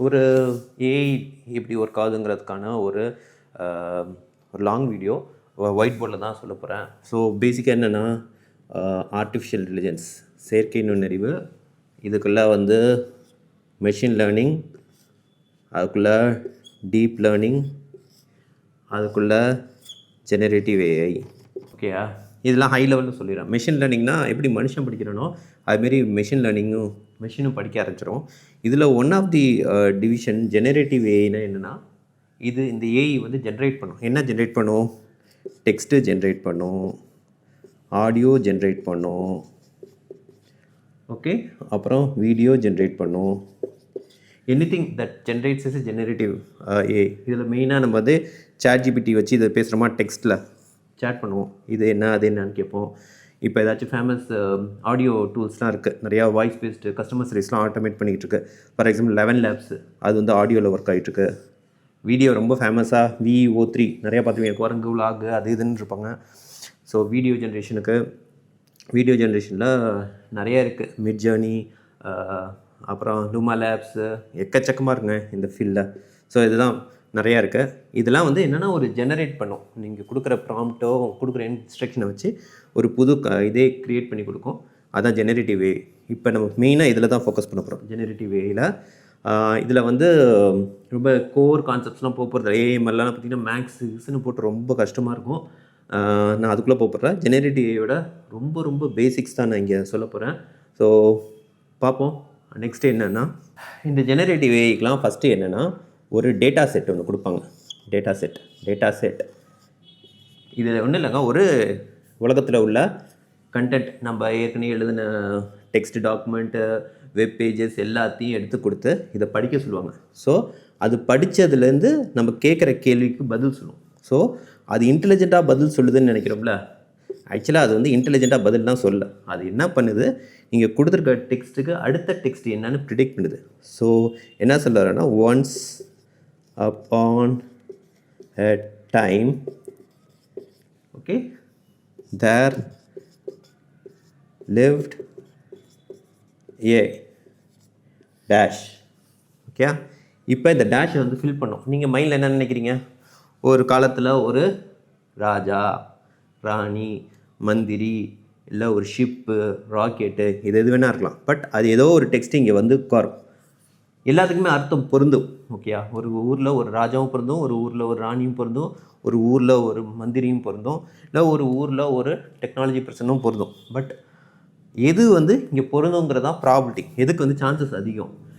ஒரு ஏஐ எப்படி ஒர்க் ஆகுதுங்கிறதுக்கான ஒரு லாங் வீடியோ ஒயிட் போர்டில் தான் சொல்ல போகிறேன். ஸோ பேசிக்காக என்னென்னா ஆர்டிஃபிஷியல் இன்டெலிஜென்ஸ், செயற்கை நுண்ணறிவு, இதுக்குள்ளே வந்து மெஷின் லேர்னிங், அதுக்குள்ளே டீப் லேர்னிங், அதுக்குள்ளே ஜெனரேட்டிவ் ஏஐ. ஓகேயா, இதெல்லாம் ஹை லெவலில் சொல்லிடுறேன். மெஷின் லேர்னிங்னா எப்படி மனுஷன் படிக்கிறனோ அதுமாரி மெஷின் மெஷினும் படிக்க ஆரம்பிச்சிடும். இதில் one of the division generative ஏஐனா என்னென்னா, இந்த ஏஐ வந்து ஜென்ரேட் பண்ணும். என்ன ஜென்ரேட் பண்ணும்? டெக்ஸ்ட்டு ஜென்ரேட் பண்ணும், ஆடியோ ஜென்ரேட் பண்ணும், ஓகே, அப்புறம் வீடியோ ஜென்ரேட் பண்ணும். Anything that generates is generative AI. இதில் மெயினாக நம்ம வந்து ChatGPT வச்சு இதை பேசுகிறோமா, டெக்ஸ்ட்டில் சேட் பண்ணுவோம், இது என்ன அது என்னன்னு கேட்போம். இப்போ ஏதாச்சும் ஃபேமஸ் ஆடியோ டூல்ஸ்லாம் இருக்குது, நிறையா வாய்ஸ் பேஸ்டு கஸ்டமர் சர்வீஸ்லாம் ஆட்டோமேட் பண்ணிகிட்டு இருக்கு. ஃபார் எக்ஸாம்பிள் 11 Labs, அது வந்து ஆடியோவில் ஒர்க் ஆகிட்டுருக்கு. வீடியோ ரொம்ப ஃபேமஸாக VO3 நிறையா பார்த்துருவீங்க, குரங்கு விலாகு அது இதுன்னு இருப்பாங்க. ஸோ வீடியோ ஜென்ரேஷனில் நிறையா இருக்குது. மிட் ஜேர்னி, அப்புறம் லூமா லேப்ஸு, எக்கச்சக்கமாக இருக்குங்க இந்த ஃபீல்டில். ஸோ இதுதான் நிறையா இருக்குது. இதெல்லாம் வந்து என்னென்னா ஒரு ஜெனரேட் பண்ணும். நீங்கள் கொடுக்குற ப்ராம்ப்டோ கொடுக்குற இன்ஸ்ட்ரக்ஷனை வச்சு ஒரு புது இதே க்ரியேட் பண்ணி கொடுக்கும். அதான் ஜெனரேட்டிவ் ஏஐ. இப்போ நம்ம மெயினாக இதில் தான் ஃபோக்கஸ் பண்ண போகிறோம். ஜெனரேட்டிவ் ஏஐயில் இதில் வந்து ரொம்ப கோர் கான்செப்ட்ஸ்லாம் போகிறது. ஏஎம்எல்லாம் பார்த்திங்கன்னா மேக்ஸ்ன்னு போட்டு ரொம்ப கஷ்டமாக இருக்கும். நான் அதுக்குள்ளே போகிறேன். ஜெனரேட்டிவ் ஏஐயோட ரொம்ப பேசிக்ஸ் தான் நான் இங்கே சொல்ல போகிறேன். ஸோ பார்ப்போம். நெக்ஸ்ட்டு என்னென்னா, இந்த ஜெனரேட்டிவ் ஏஐக்கெலாம் ஃபஸ்ட்டு என்னென்னா ஒரு டேட்டா செட் ஒன்று கொடுப்பாங்க. டேட்டா செட் இது ஒன்றும் இல்லைங்க, ஒரு உலகத்தில் உள்ள கண்டென்ட், நம்ம ஏற்கனவே எழுதின டெக்ஸ்ட் டாக்குமெண்ட்டு, வெப் பேஜஸ் எல்லாத்தையும் எடுத்து கொடுத்து இதை படிக்க சொல்லுவாங்க. ஸோ அது படித்ததுலேருந்து நம்ம கேட்குற கேள்விக்கு பதில் சொல்லும். ஸோ அது இன்டெலிஜென்ட்டாக பதில் சொல்லுதுன்னு நினைக்கிறோம்ல, ஆக்சுவலாக அது வந்து இன்டெலிஜென்ட்டாக பதில் தான் சொல்ல. அது என்ன பண்ணுது, நீங்கள் கொடுத்துருக்க டெக்ஸ்ட்டுக்கு அடுத்த டெக்ஸ்ட் என்னன்னு ப்ரிடிக்ட் பண்ணுது. ஸோ என்ன சொல்கிறாருன்னா, once upon a time, okay, there lived a dash. Okay, இப்போ இந்த டேஷை வந்து ஃபில் பண்ணோம். நீங்கள் மைண்டில் என்ன நினைக்கிறீங்க? ஒரு காலத்தில் ஒரு ராஜா, ராணி, மந்திரி, இல்லை ஒரு ஷிப்பு, ராக்கெட்டு, இது எது வேணால் இருக்கலாம். பட் அது ஏதோ ஒரு டெக்ஸ்ட் இங்கே வந்து உட்காரும். எல்லாத்துக்குமே அர்த்தம் பொருந்தும். ஓகேயா, ஒரு ஊரில் ஒரு ராஜாவும் பொருந்தும், ஒரு ஊரில் ஒரு ராணியும் பொருந்தும், ஒரு ஊரில் ஒரு மந்திரியும் பொருந்தும், இல்லை ஒரு ஊரில் ஒரு டெக்னாலஜி பர்சனும் பொருந்தும். பட் எது வந்து இங்கே பொருந்துங்கிறதான் ப்ராபபிலிட்டி, எதுக்கு வந்து சான்சஸ் அதிகம்.